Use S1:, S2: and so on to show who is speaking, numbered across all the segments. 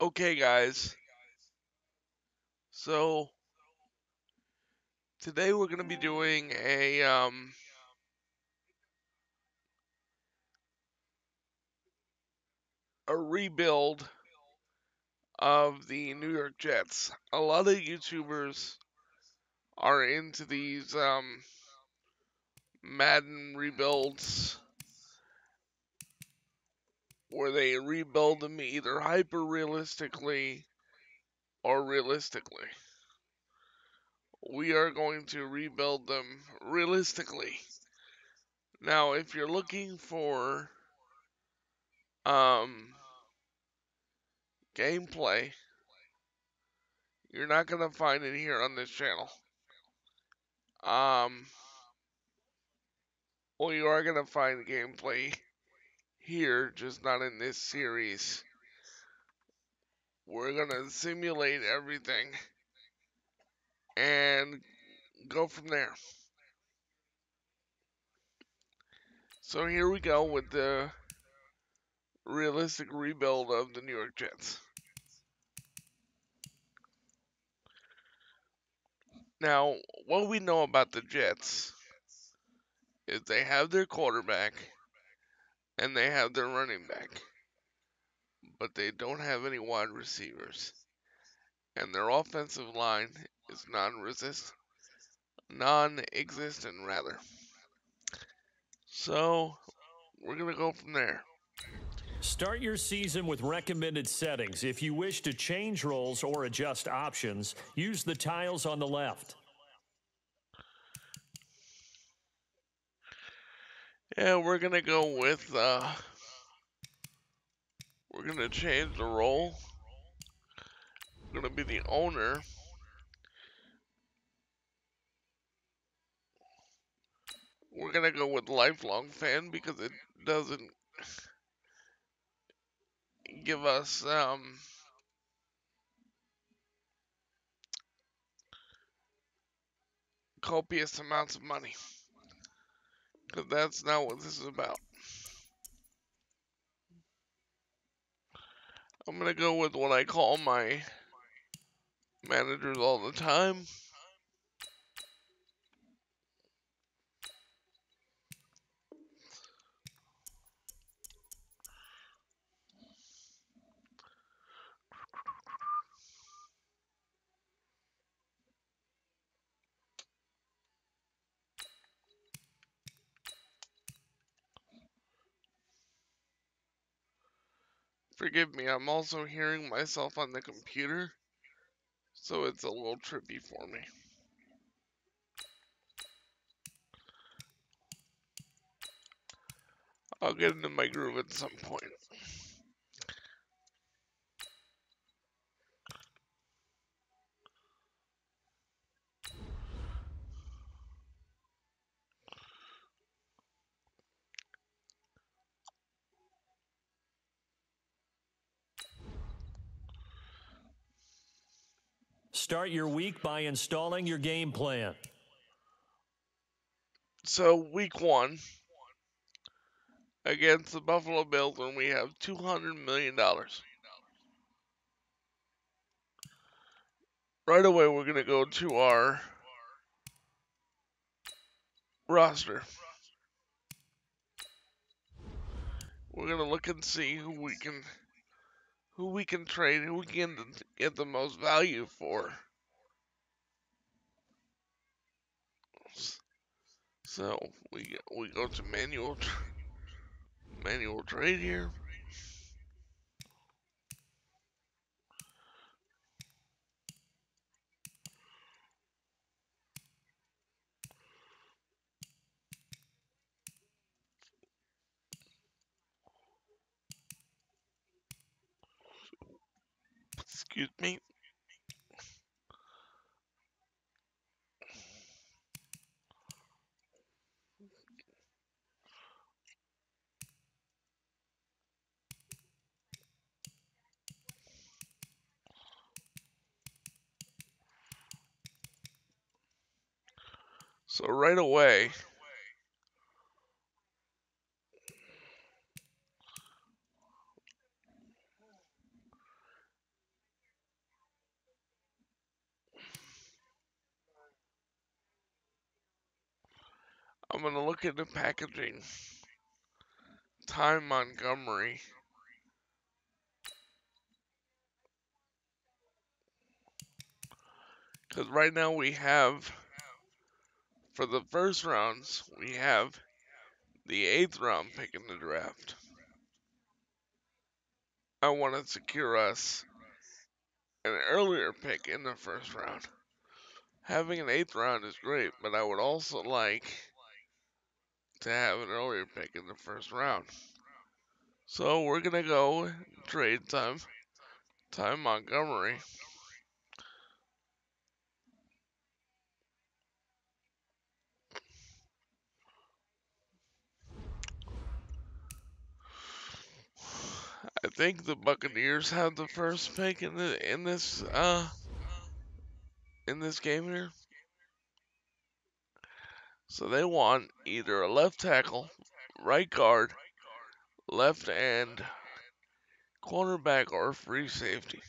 S1: Okay, guys. So today we're gonna be doing a rebuild of the New York Jets. A lot of YouTubers are into these Madden rebuilds where they rebuild them either hyper realistically or realistically. We are going to rebuild them realistically. Now, if you're looking for um gameplay, you're not gonna find it here on this channel. Um, well, you are gonna find gameplay here, just not in this series. We're gonna simulate everything and go from there. So here we go with the realistic rebuild of the New York Jets. Now, what we know about the Jets is they have their quarterback and they have their running back, but they don't have any wide receivers. And their offensive line is non-existent rather. So we're gonna go from there.
S2: Start your season with recommended settings. If you wish to change roles or adjust options, use the tiles on the left.
S1: Yeah, we're gonna go with we're gonna change the role. We're gonna be the owner. We're gonna go with lifelong fan because it doesn't give us copious amounts of money. Because that's not what this is about. I'm gonna go with what I call my managers all the time. Forgive me, I'm also hearing myself on the computer, so it's a little trippy for me. I'll get into my groove at some point.
S2: Start your week by installing your game plan.
S1: So, week one against the Buffalo Bills, and we have $200 million. Right away, we're going to go to our roster. We're going to look and see who we can trade, who we can get the most value for. So we go to manual trade here. Excuse me. So right away, I'm gonna look into packaging. Ty Montgomery. Because right now we have, for the first rounds, we have the 8th round pick in the draft. I want to secure us an earlier pick in the first round. Having an 8th round is great, but I would also like to have an earlier pick in the first round. So we're going to go trade time. Ty Montgomery. I think the Buccaneers have the first pick in this game here. So they want either a left tackle, right guard, left end, cornerback, or free safety.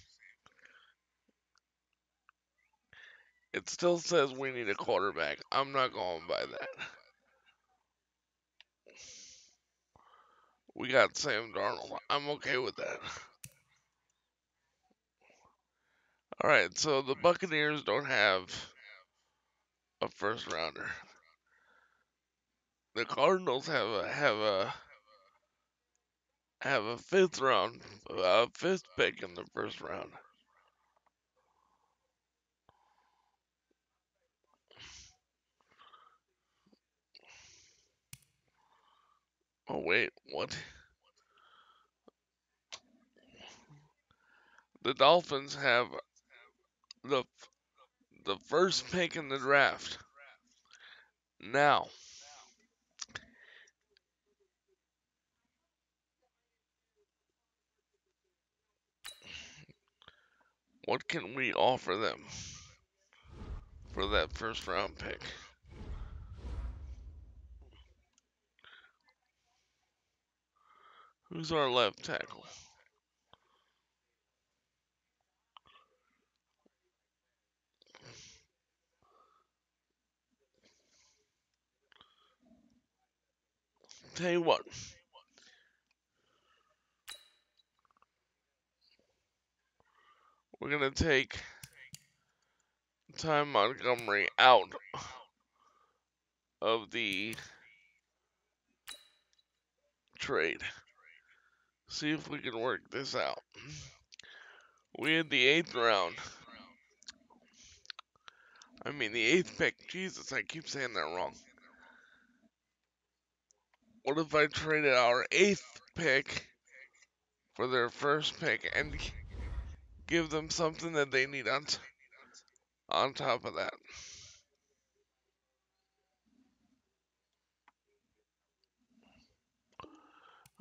S1: It still says we need a quarterback. I'm not going by that. We got Sam Darnold. I'm okay with that. All right, so the Buccaneers don't have a first rounder. The Cardinals have a fifth pick in the first round. Oh wait, what? The Dolphins have the the first pick in the draft. Now, what can we offer them for that first round pick? Who's our left tackle? Tell you what, we're gonna take Ty Montgomery out of the trade. See if we can work this out. We had the 8th round. I mean, the 8th pick. Jesus, I keep saying that wrong. What if I traded our 8th pick for their first pick and give them something that they need on top of that?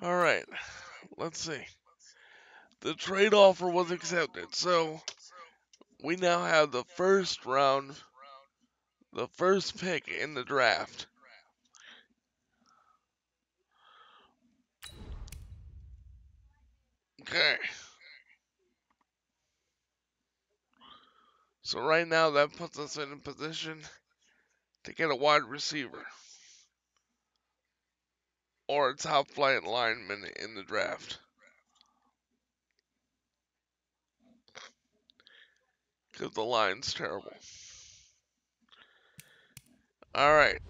S1: Alright, let's see. The trade offer was accepted, so we now have the first round, the first pick in the draft. Okay. So right now that puts us in a position to get a wide receiver or a top flight lineman in the draft. Because the line's terrible. Alright.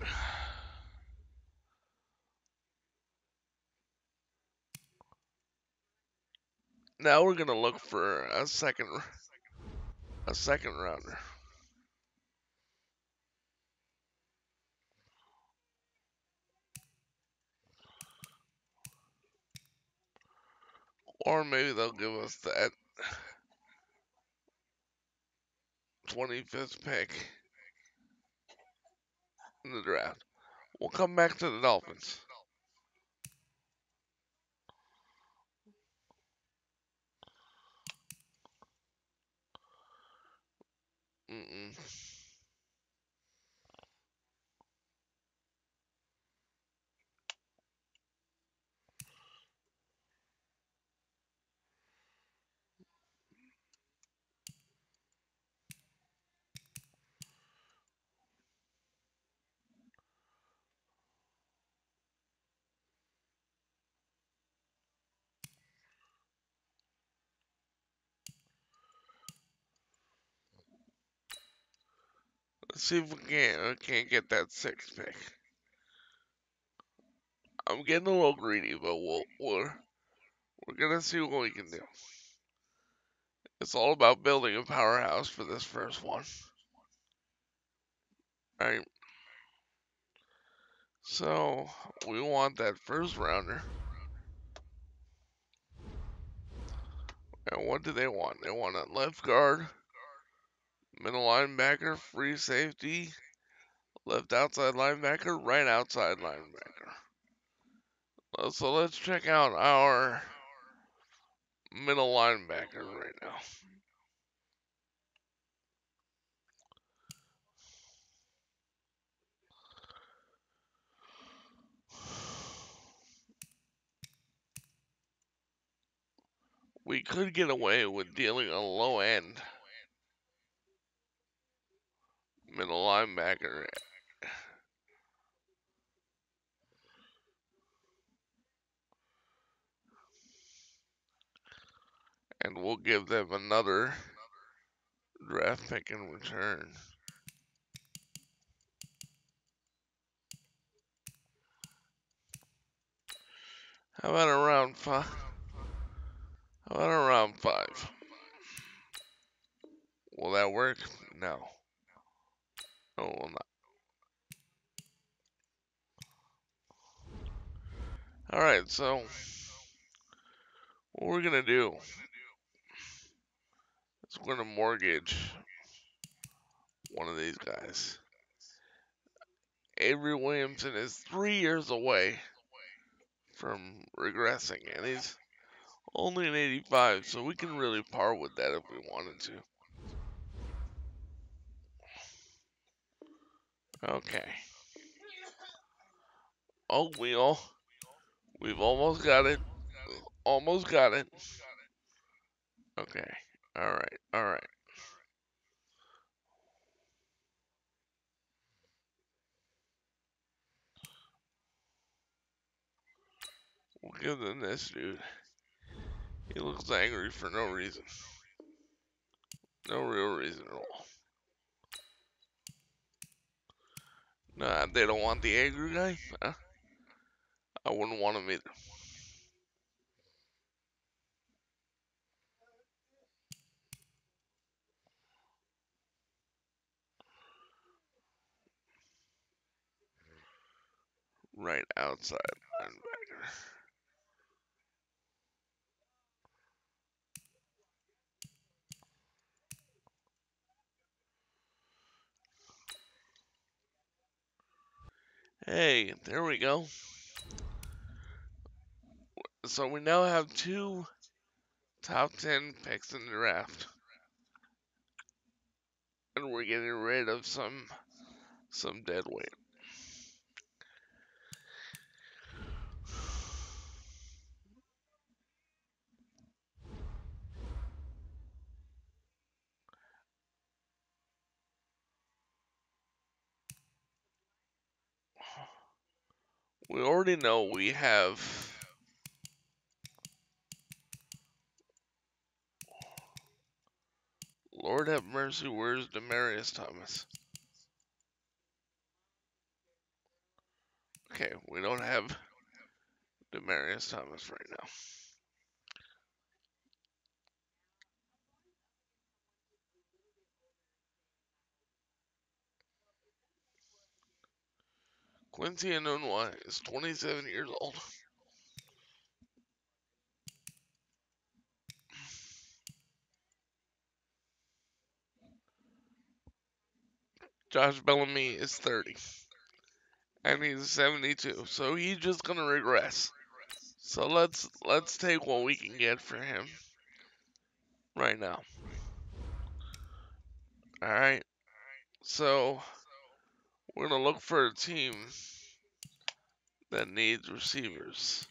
S1: Now we're gonna look for a second rounder. Or maybe they'll give us that 25th pick in the draft. We'll come back to the Dolphins. Mm-mm. Let's see if we can't get that sixth pick. I'm getting a little greedy, but we're gonna see what we can do. It's all about building a powerhouse for this first one. Alright, so we want that first rounder. And what do they want? They want a left guard, middle linebacker, free safety, left outside linebacker, right outside linebacker. So let's check out our middle linebacker right now. We could get away with dealing a low end middle linebacker, and we'll give them another draft pick in return. How about around five? How about around 5? Will that work? No. No, it will not. Alright, so what we're gonna do is we're gonna mortgage one of these guys. Avery Williamson is 3 years away from regressing, and he's only an 85, so we can really par with that if we wanted to. Okay. Oh, we've almost got it. Almost got it. Okay. Alright, alright. We'll give them this dude. He looks angry for no reason. No real reason at all. Nah, they don't want the angry guy? I wouldn't want him either. Right outside linebacker. Hey, there we go. So we now have 2 top 10 picks in the draft. And we're getting rid of some dead weight. We already know we have Lord have mercy, where's Demarius Thomas? Okay, we don't have Demarius Thomas right now. Quincy Enunwa is 27 years old. Josh Bellamy is 30. And he's 72, so he's just gonna regress. So let's take what we can get for him right now. All right. So we're gonna look for a team that needs receivers.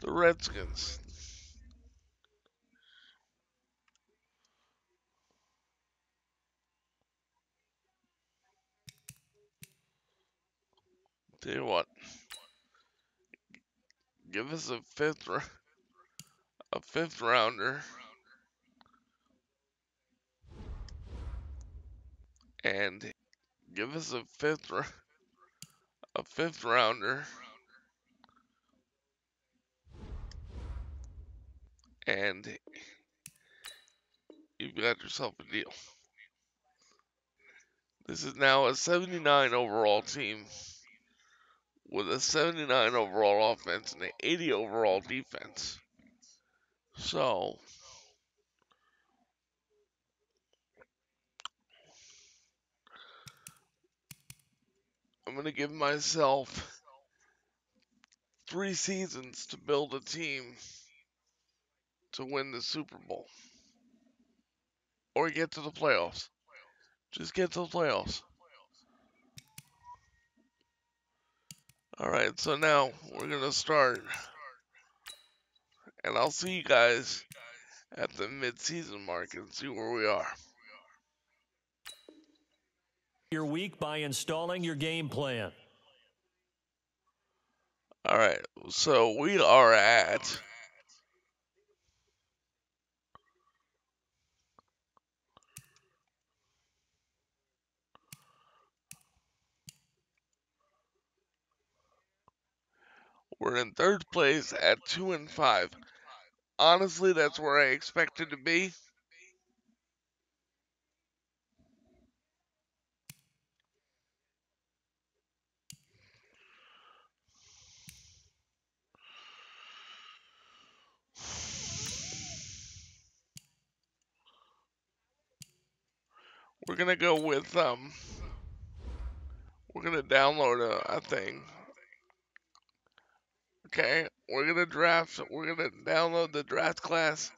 S1: The Redskins. Tell you what, give us a fifth rounder, and give us a fifth rounder, and you've got yourself a deal. This is now a 79 overall team with a 79 overall offense and an 80 overall defense. So, I'm going to give myself 3 seasons to build a team to win the Super Bowl or get to the playoffs. Just get to the playoffs. All right, so now we're going to start, and I'll see you guys at the mid-season mark and see where we are.
S2: Your week by installing your game plan.
S1: All right, so we are at we're in third place at 2-5. Honestly, that's where I expected to be. We're gonna go with we're gonna download a thing. Okay, we're gonna download the draft class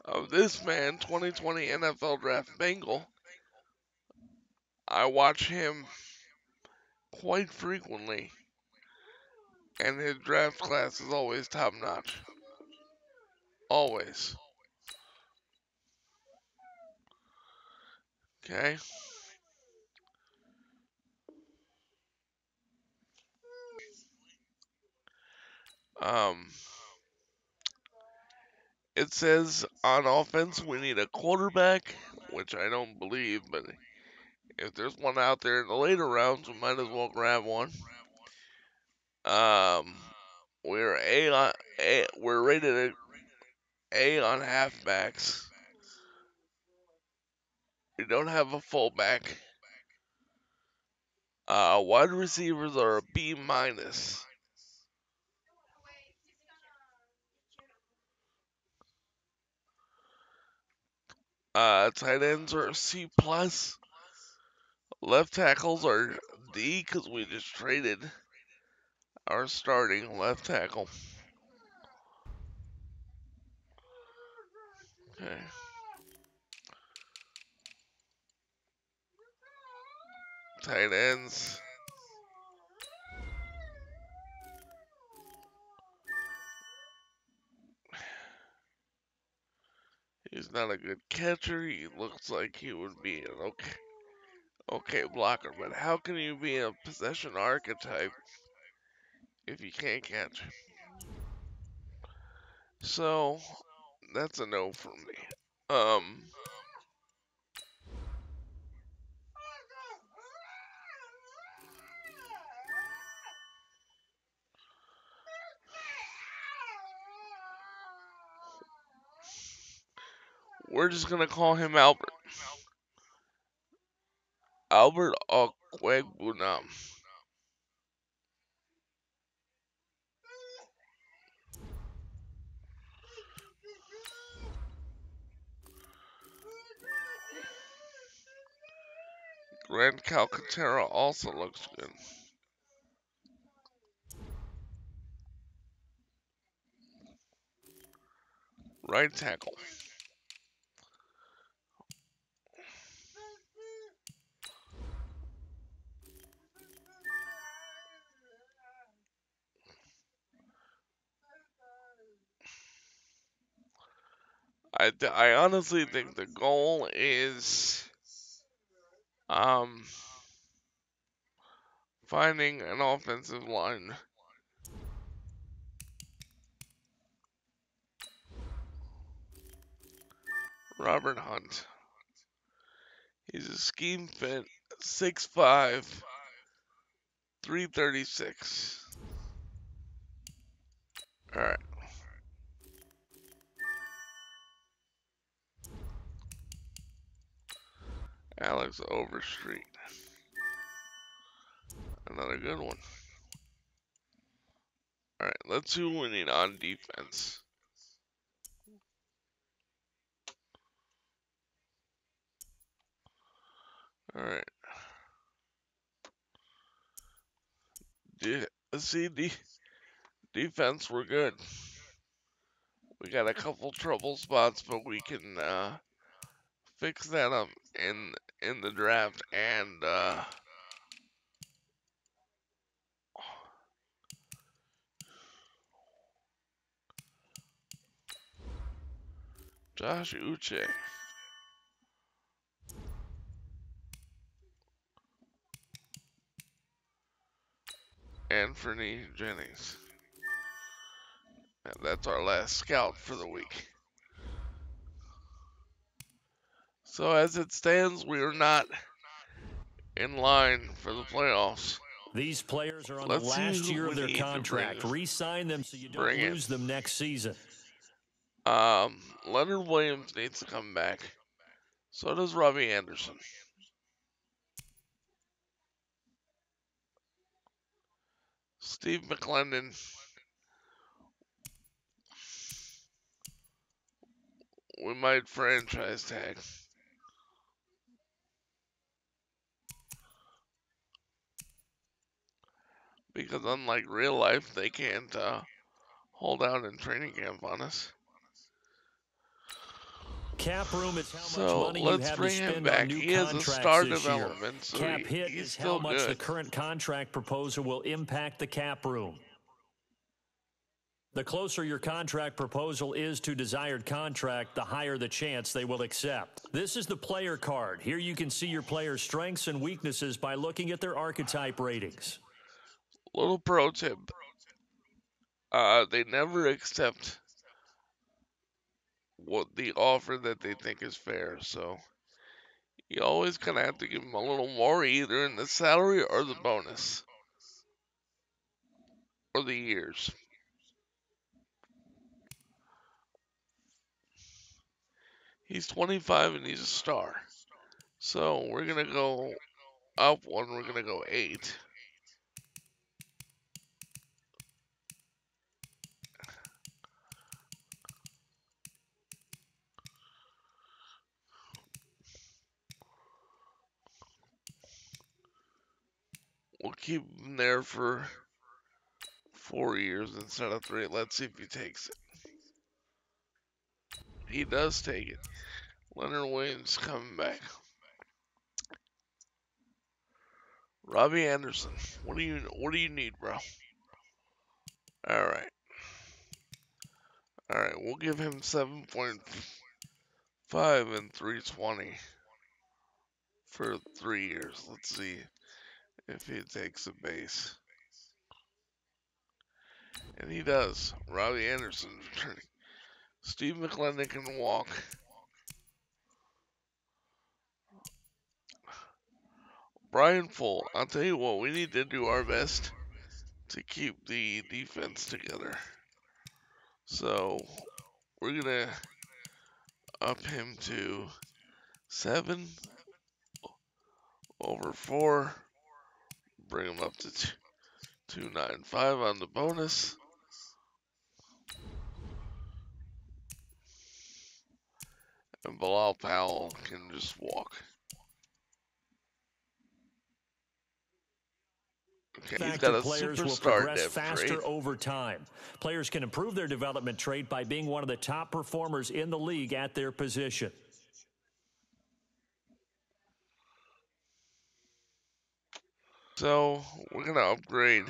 S1: of this man, 2020 NFL Draft Bengal. I watch him quite frequently, and his draft class is always top notch. Always. Okay. Um, it says on offense we need a quarterback, which I don't believe, but if there's one out there in the later rounds, we might as well grab one. Um, we're rated A on halfbacks. We don't have a fullback. Wide receivers are a B minus. Tight ends are C plus. Left tackles are D because we just traded our starting left tackle. Okay. Tight ends. He's not a good catcher. He looks like he would be an okay blocker, but how can you be a possession archetype if you can't catch? So that's a no for me. Um, we're just gonna call him Albert. Albert Okwegbunam. Grant Calcaterra also looks good. Right tackle. I honestly think the goal is um finding an offensive line. Robert Hunt. He's a scheme fit. 6'5", 336. All right, Alex Overstreet, another good one. All right, let's see who we need on defense. All right, let's see defense. We're good. We got a couple trouble spots, but we can fix that up in the draft. And Josh Uche, Anthony Jennings. And that's our last scout for the week. So as it stands, we are not in line for the playoffs.
S2: These players are on the
S1: Let's see
S2: last
S1: who
S2: year
S1: we
S2: of their
S1: need to
S2: contract. Re-sign them so you don't
S1: bring in.
S2: lose them next season.
S1: Leonard Williams needs to come back. So does Robbie Anderson. Steve McClendon, we might franchise tag. Because unlike real life, they can't hold out in training camp on us.
S2: Cap room is how much
S1: So
S2: money you
S1: let's
S2: have to
S1: bring him
S2: spend on
S1: back.
S2: new
S1: He is a
S2: contracts
S1: star
S2: this year.
S1: development, so
S2: Cap hit
S1: he's
S2: is how
S1: still
S2: much the
S1: good.
S2: current contract proposal will impact the cap room. The closer your contract proposal is to desired contract, the higher the chance they will accept. This is the player card. Here you can see your player's strengths and weaknesses by looking at their archetype ratings.
S1: Little pro tip. They never accept what the offer that they think is fair, so you always kind of have to give them a little more either in the salary or the bonus or the years. He's 25 and he's a star. So we're going to go up one, we're going to go 8. We'll keep him there for 4 years instead of 3. Let's see if he takes it. He does take it. Leonard Williams coming back. Robbie Anderson, what do you need, bro? All right. All right, we'll give him 7.5 and 320 for 3 years. Let's see if he takes a base. And he does. Robbie Anderson returning. Steve McClendon can walk. Brian Full, I'll tell you what, we need to do our best to keep the defense together. So we're gonna up him to 7 over 4. Bring him up to 295 on the bonus. And Bilal Powell can just walk. Okay, he's got
S2: Factor
S1: a
S2: players will
S1: superstar
S2: progress
S1: depth trait.
S2: faster over time. Players can improve their development trait by being one of the top performers in the league at their position.
S1: So we're going to upgrade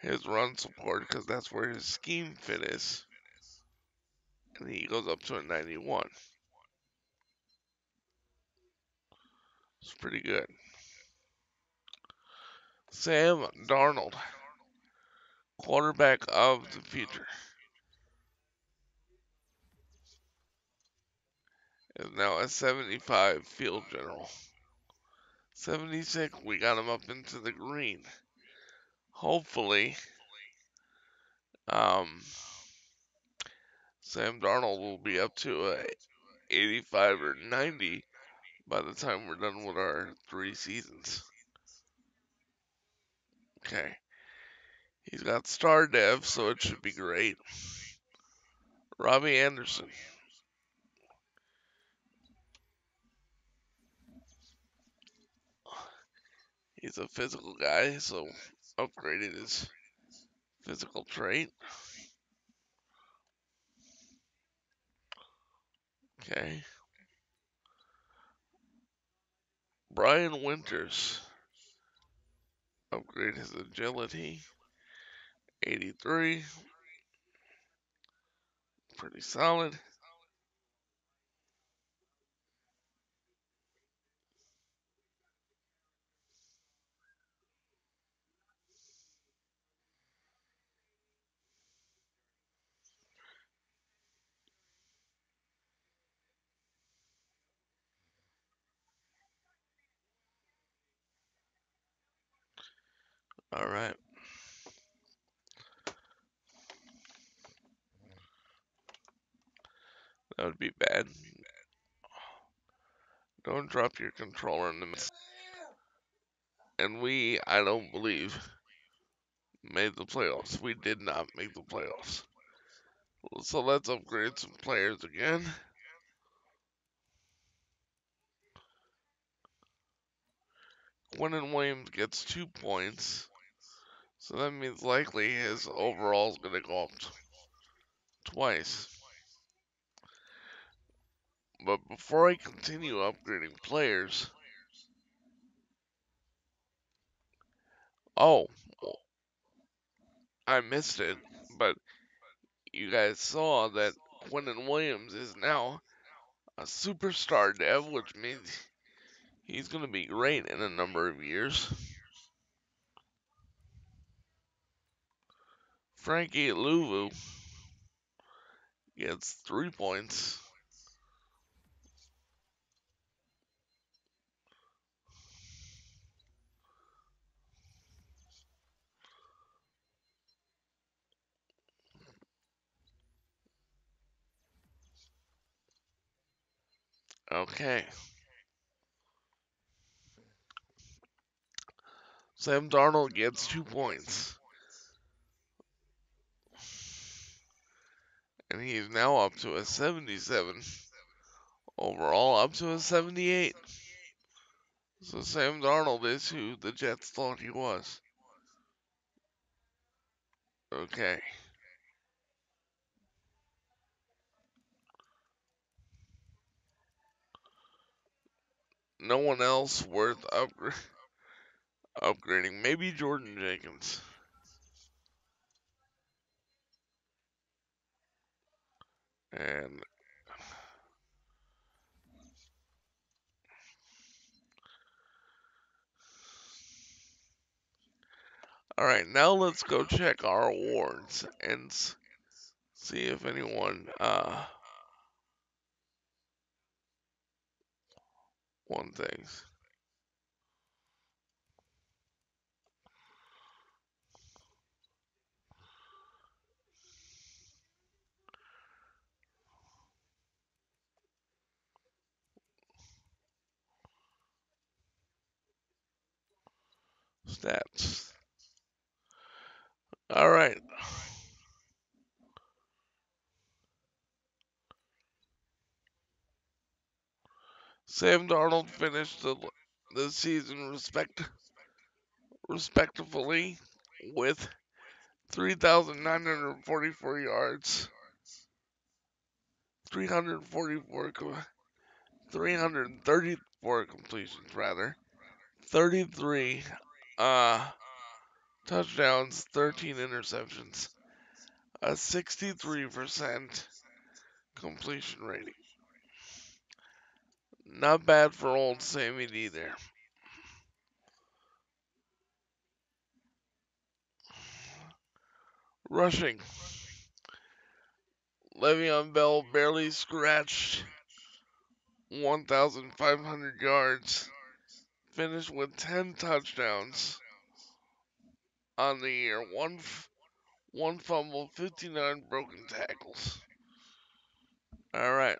S1: his run support because that's where his scheme fit is. And he goes up to a 91. It's pretty good. Sam Darnold, quarterback of the future, is now a 75 field general. 76, we got him up into the green. Hopefully, um, Sam Darnold will be up to a 85 or 90 by the time we're done with our 3 seasons. Okay. He's got star dev, so it should be great. Robbie Anderson. He's a physical guy, so upgraded his physical trait. Okay. Brian Winters. Upgrade his agility. 83. Pretty solid. Alright. That would be bad. Don't drop your controller in the middle. And we, I don't believe, made the playoffs. We did not make the playoffs. So let's upgrade some players again. Quentin Williams gets 2 points. So that means likely his overall is going to go up twice. But before I continue upgrading players, oh, I missed it, but you guys saw that Quentin Williams is now a superstar dev, which means he's going to be great in a number of years. Frankie Louvu gets 3 points. Okay. Sam Darnold gets 2 points. And he's now up to a 77. Overall, up to a 78. So Sam Darnold is who the Jets thought he was. Okay. No one else worth upgrading. Maybe Jordan Jenkins. And all right, now let's go check our awards and see if anyone won things. Stats. All right. Sam Darnold finished the season respectively with 3,944 yards, 344 334 completions rather, 33 uh touchdowns, 13 interceptions, a 63% completion rating. Not bad for old Sammy D there. Rushing. Le'Veon Bell barely scratched 1,500 yards, finished with 10 touchdowns on the year, one fumble, 59 broken tackles. All right.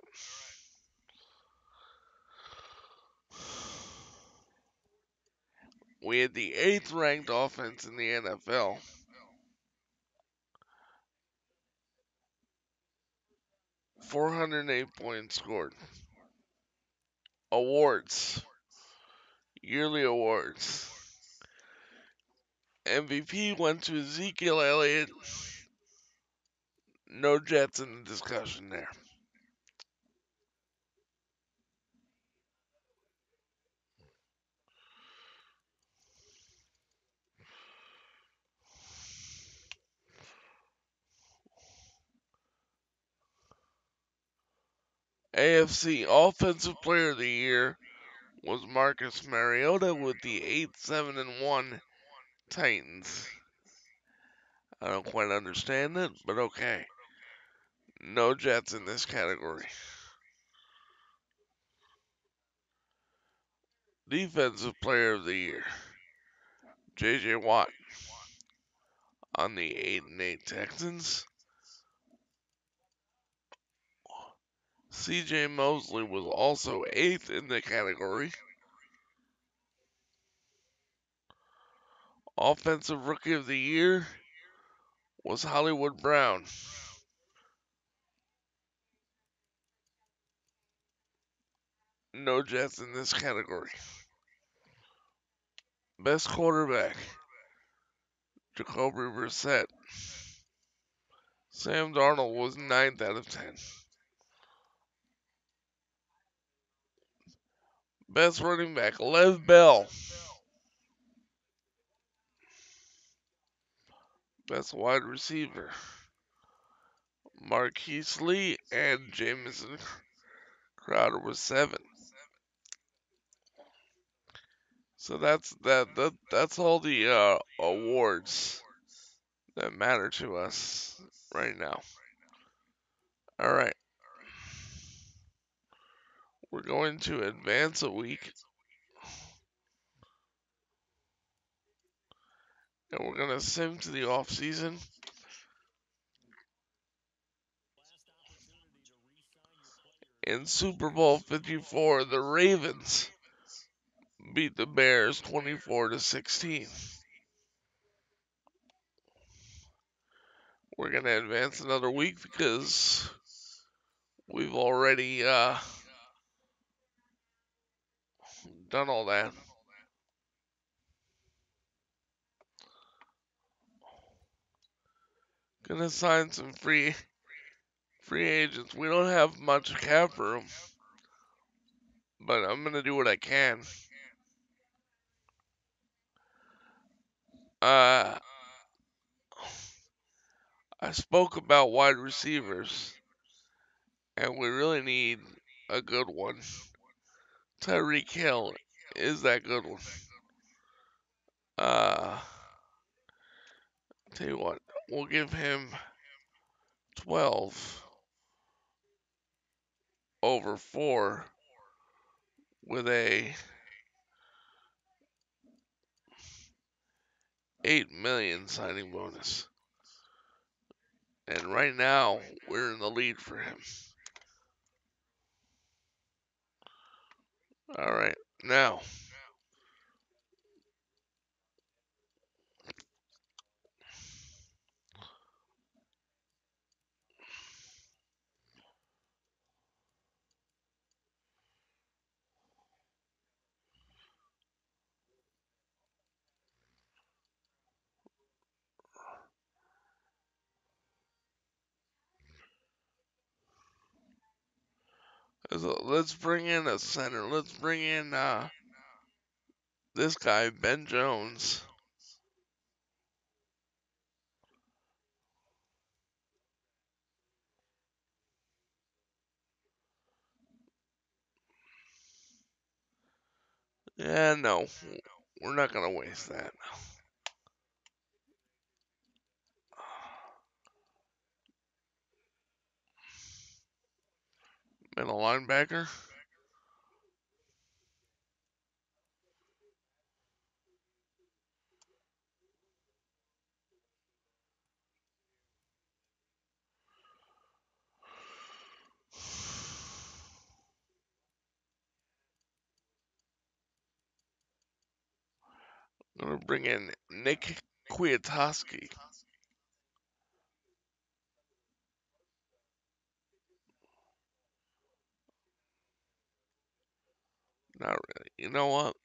S1: We had the 8th ranked offense in the NFL. 408 points scored. Awards. Yearly awards. MVP went to Ezekiel Elliott. No Jets in the discussion there. AFC Offensive Player of the Year was Marcus Mariota with the 8-7-1 Titans. I don't quite understand it, but okay. No Jets in this category. Defensive Player of the Year, J.J. Watt on the 8-8 Texans. C.J. Mosley was also 8th in the category. Offensive Rookie of the Year was Hollywood Brown. No Jets in this category. Best quarterback, Jacoby Brissett. Sam Darnold was 9th out of 10. Best running back, Lev Bell. Best wide receiver, Marquise Lee and Jamison Crowder was 7. So that's all the awards that matter to us right now. All right, we're going to advance a week, and we're gonna sim to the off season. In Super Bowl 54, the Ravens beat the Bears 24-16. We're gonna advance another week because we've already done all that. Gonna sign some free agents. We don't have much cap room, but I'm gonna do what I can. Uh, I spoke about wide receivers, and we really need a good one. Tyreek Hill is that good one. Uh, tell you what, we'll give him 12 over 4 with a 8 million signing bonus. And right now, we're in the lead for him. All right, now let's bring in a center. Let's bring in this guy, Ben Jones. Yeah, no, we're not gonna waste that. And a linebacker. I'm gonna bring in Nick Kwiatkowski. Not really. You know what?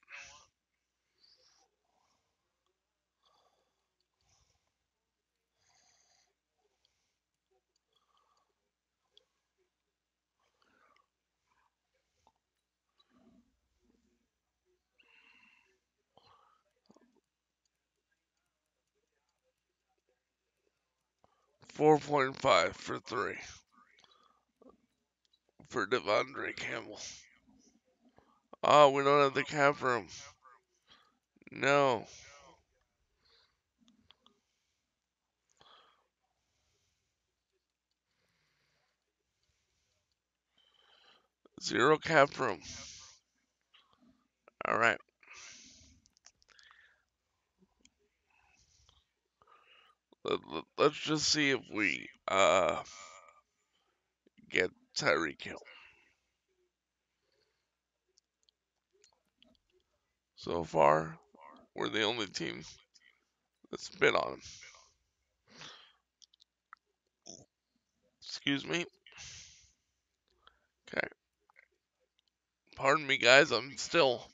S1: 4.5 for 3 for Devondre Campbell. Oh, we don't have the cap room. No. 0 cap room. Alright. Let's just see if we get Tyreek Hill. So far, we're the only team that's bid on him. Excuse me. Okay. Pardon me, guys. I'm still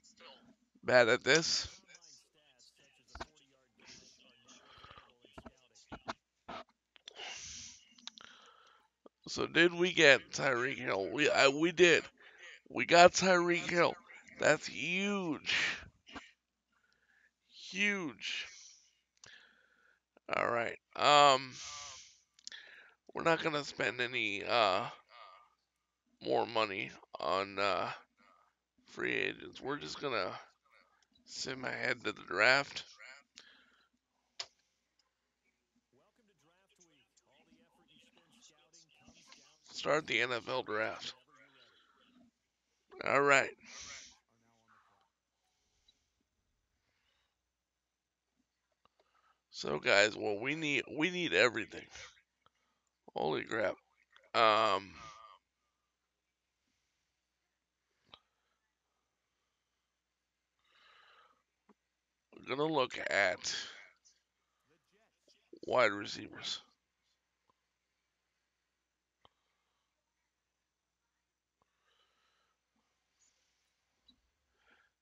S1: bad at this. So did we get Tyreek Hill? We did. We got Tyreek Hill. That's huge. Huge. All right. We're not gonna spend any more money on free agents. We're just gonna sim ahead to the draft. Start the NFL draft. All right. So guys, well we need everything. Holy crap. Um we're gonna look at wide receivers.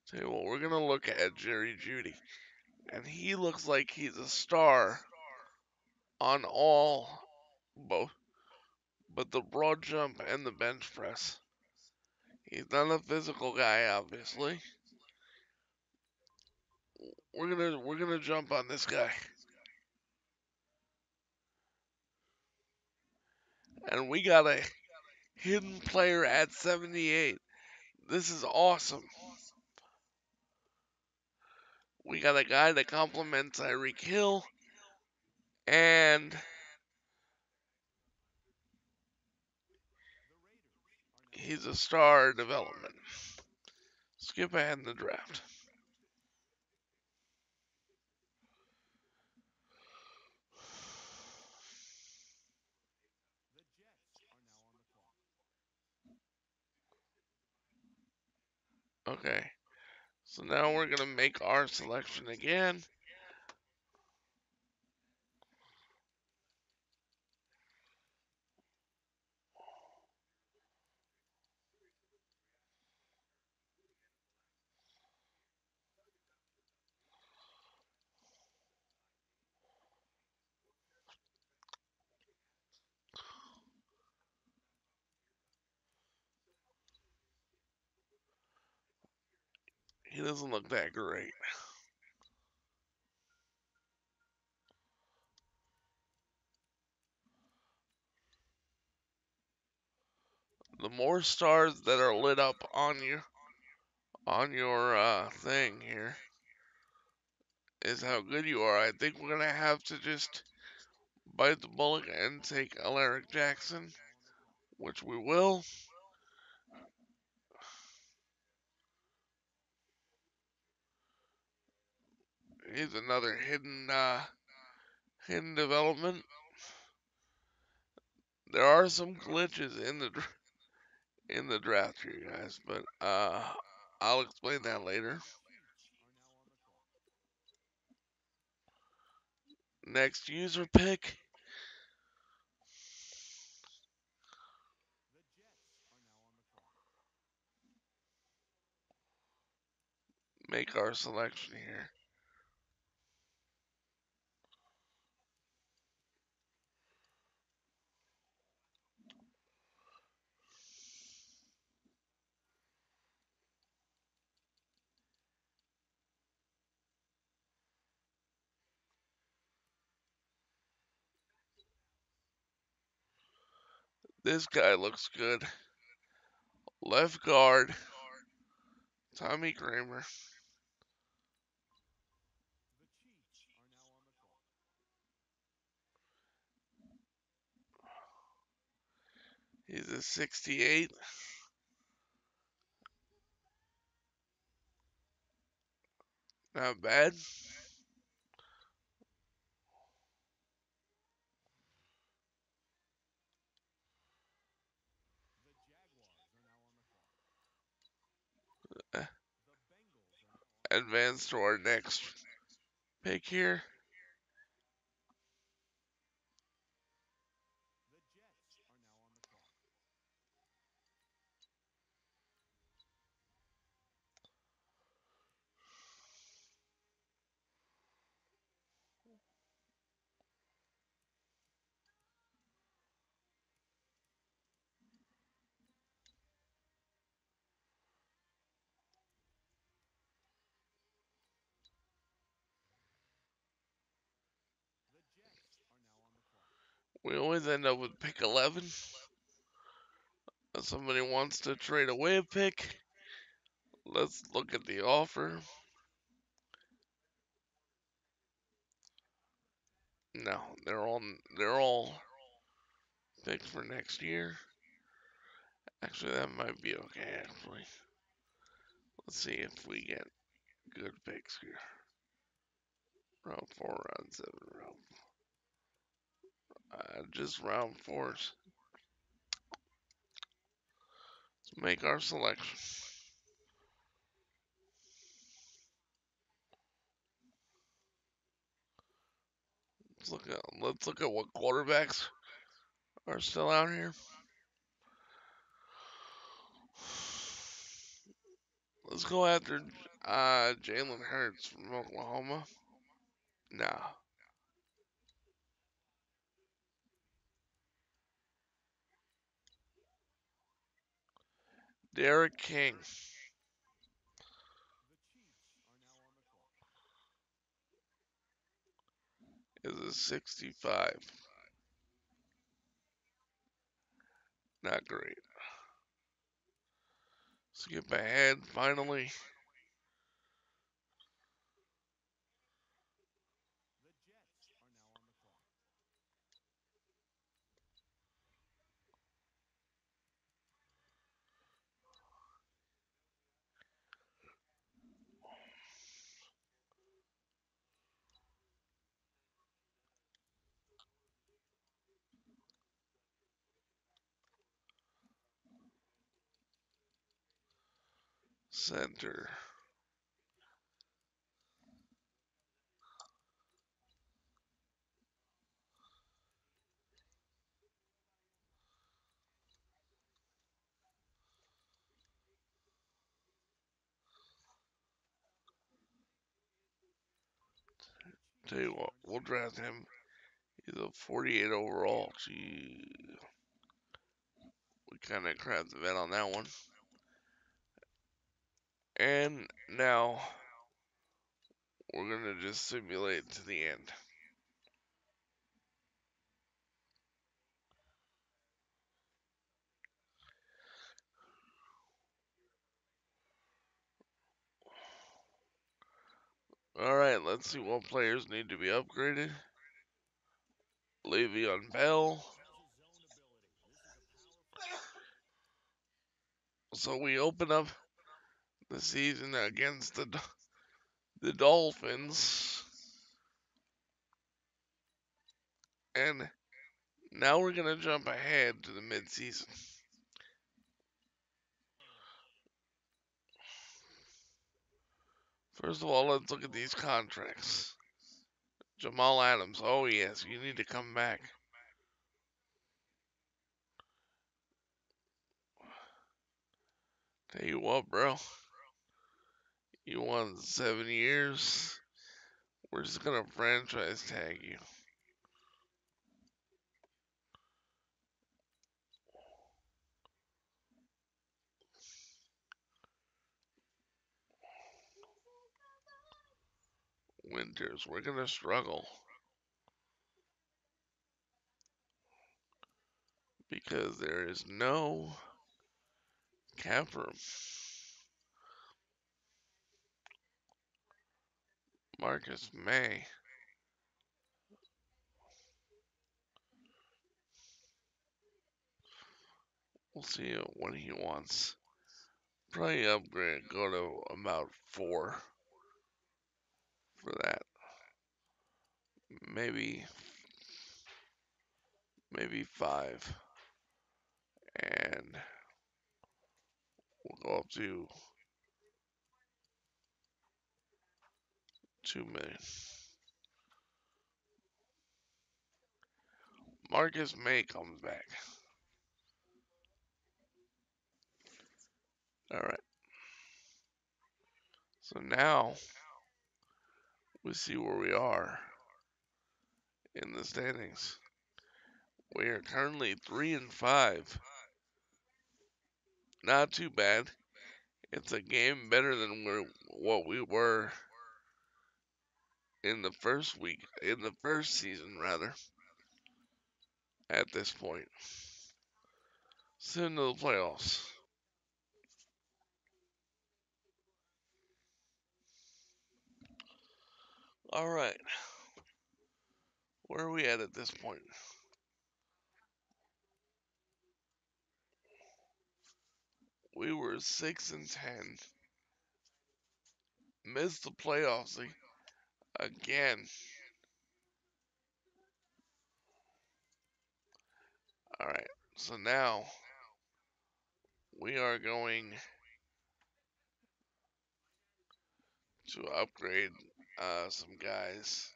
S1: Tell you what, we're gonna look at Jerry Judy. And he looks like he's a star on all both but the broad jump and the bench press. He's not a physical guy, obviously. We're gonna jump on this guy. And we got a hidden player at 78. This is awesome. We got a guy that complements Tyreek Hill, and he's a star development. Skip ahead in the draft. Okay, so now we're gonna make our selection again. He doesn't look that great. The more stars that are lit up on your thing here is how good you are. I think we're gonna have to just bite the bullet and take Alaric Jackson, which we will. He's another hidden development. There are some glitches in the draft here, guys, but I'll explain that later. Next user pick. Make our selection here. This guy looks good. Left guard, Tommy Kramer. He's a 68. Not bad. Advance to our next pick here. We always end up with pick 11. If somebody wants to trade away a pick, let's look at the offer. No, they're all picks for next year. Actually, that might be okay. Actually, let's see if we get good picks here. Round four, round seven, just round fours. Let's make our selection. Let's look at what quarterbacks are still out here. Let's go after Jalen Hurts from Oklahoma. No, Derek King is a 65. Not great. Skip ahead finally. Center. Tell you what, we'll draft him. He's a 48 overall. Gee, we kind of crapped the vet on that one. And now we're gonna just simulate to the end. All right, let's see what players need to be upgraded. Le'Veon Bell. So we open up the season against the Dolphins, and now we're gonna jump ahead to the midseason. First of all, let's look at these contracts. Jamal Adams. Oh, yes, you need to come back. Tell you what, bro. You won 7 years. We're just gonna franchise tag you. Winters, we're gonna struggle because there is no cap room. Marcus May. We'll see what he wants. Probably upgrade, go to about 4 for that. Maybe, maybe 5. And we'll go up to 2 million. Marcus May comes back. Alright. So now we see where we are in the standings. We are currently 3-5. Not too bad. It's a game better than what we were in the first season rather. At this point, send to the playoffs. All right, where are we at this point? We were 6-10, missed the playoffs again. All right, so now we are going to upgrade some guys.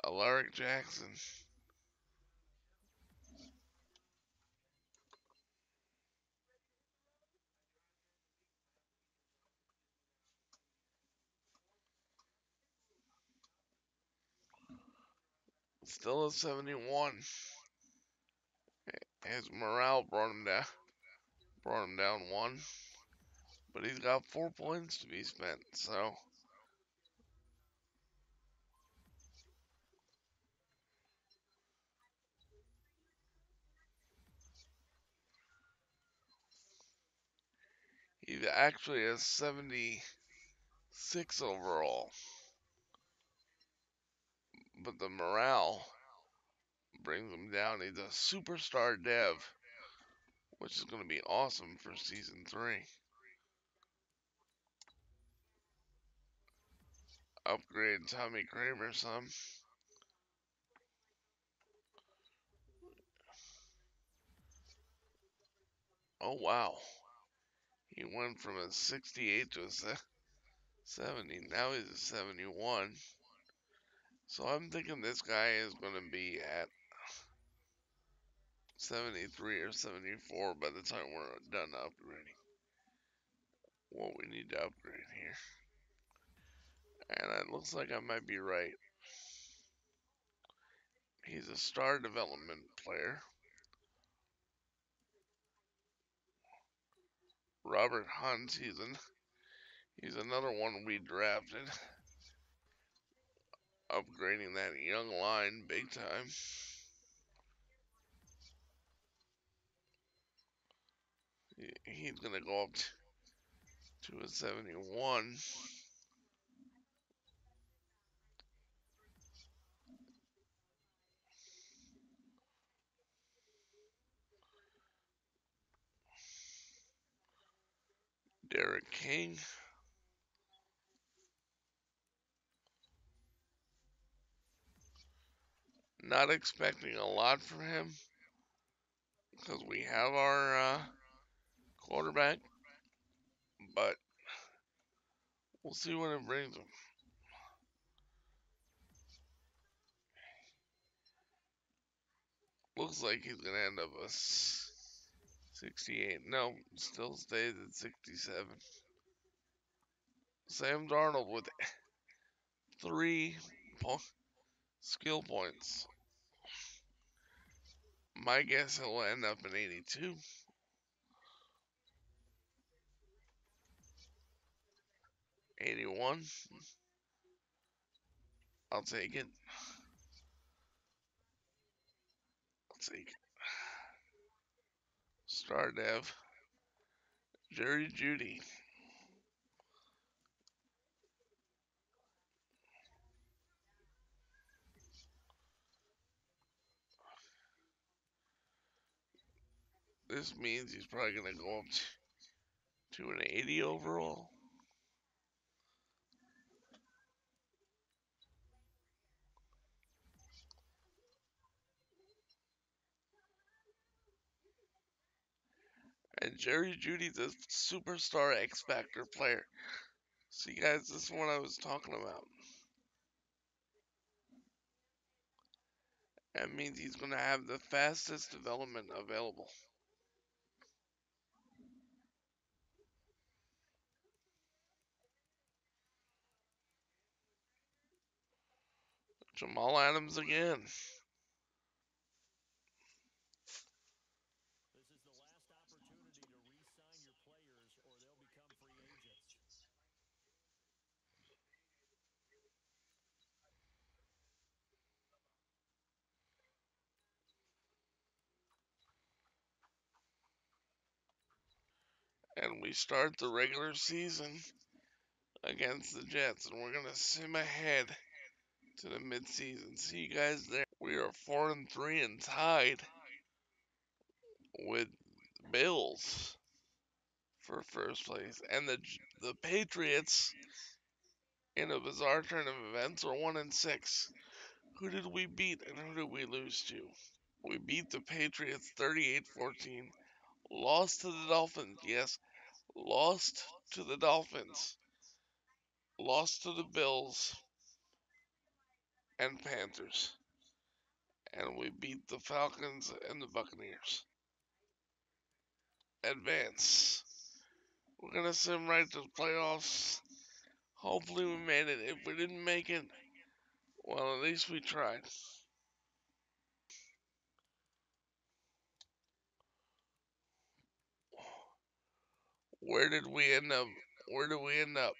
S1: Alaric Jackson. Still at 71. His morale brought him down 1, but he's got 4 points to be spent. So he actually has 76 overall, but the morale brings him down. He's a superstar dev, which is going to be awesome for season 3. Upgrade Tommy Kramer some. Oh wow, he went from a 68 to a 70. Now he's a 71. So I'm thinking this guy is going to be at 73 or 74 by the time we're done upgrading what we need to upgrade here. And it looks like I might be right. He's a star development player. Robert Hunt, he's another one we drafted. Upgrading that young line big time. He's going to go up to a 71. Derek King. Not expecting a lot from him because we have our quarterback, but we'll see what it brings him. Looks like he's gonna end up a 68. No, still stays at 67. Sam Darnold with three skill points. My guess he'll end up in 82. 81. I'll take it. I'll take it. Star Dev. Jerry Judy. This means he's probably gonna go up to an 80 overall. And Jerry Judy's a superstar X Factor player. See, guys, this is what I was talking about. That means he's going to have the fastest development available. Jamal Adams again.
S2: This is the last opportunity to re-sign your players or they'll become free agents.
S1: And we start the regular season against the Jets. And we're going to sim ahead to the midseason. See you guys there. We are 4-3 and tied with Bills for first place. And the Patriots, in a bizarre turn of events, are 1-6. Who did we beat and who did we lose to? We beat the Patriots 38-14. Lost to the Dolphins, yes. Lost to the Dolphins. Lost to the Bills and Panthers. And we beat the Falcons and the Buccaneers. Advance. We're gonna sim right to the playoffs. Hopefully we made it. If we didn't make it, well, at least we tried. Where did we end up? Where did we end up?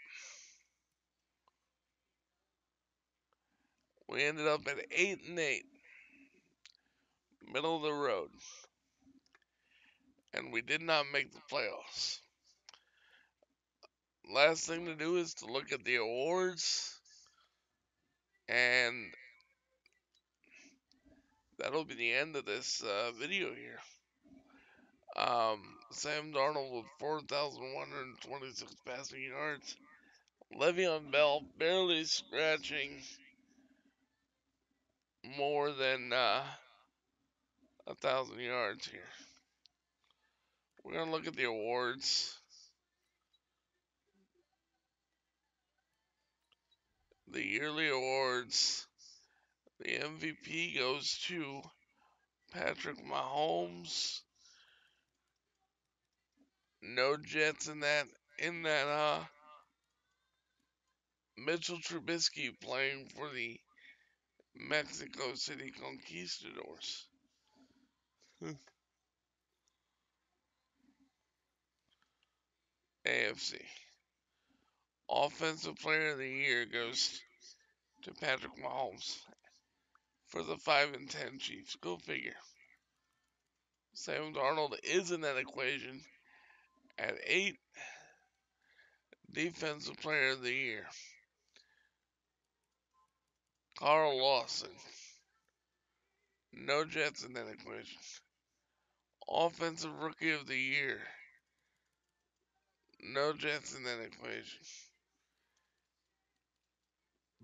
S1: We ended up at 8-8, middle of the road, and we did not make the playoffs. Last thing to do is to look at the awards, and that'll be the end of this video here. Sam Darnold with 4,126 passing yards. Le'Veon Bell barely scratching more than 1,000 yards here. We're gonna look at the awards. The yearly awards. The MVP goes to Patrick Mahomes. No Jets in that. Mitchell Trubisky playing for the Mexico City Conquistadors. AFC. Offensive Player of the Year goes to Patrick Mahomes for the 5-10 Chiefs. Go figure. Sam Darnold is in that equation at 8. Defensive Player of the Year. Carl Lawson. No Jets in that equation. Offensive Rookie of the Year. No Jets in that equation.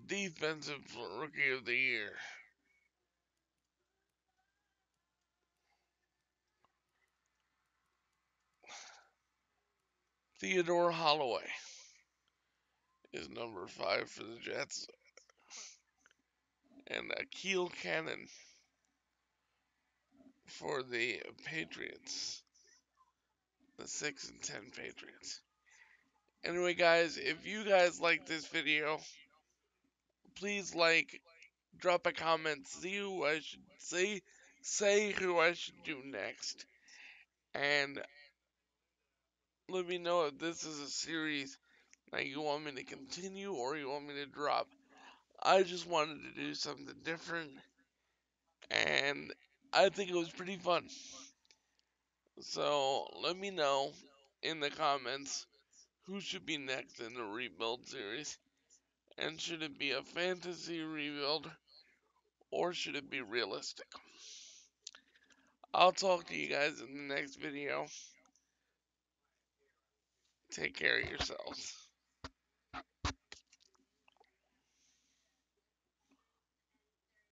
S1: Defensive Rookie of the Year. Theodore Holloway is number 5 for the Jets. And Akil Cannon for the Patriots, the 6 and 10 Patriots. Anyway, guys, if you guys like this video, please like, drop a comment, see who I should say who I should do next, and let me know if this is a series that you want me to continue or you want me to drop. I just wanted to do something different, and I think it was pretty fun. So let me know in the comments who should be next in the rebuild series, and should it be a fantasy rebuild or should it be realistic? I'll talk to you guys in the next video. Take care of yourselves.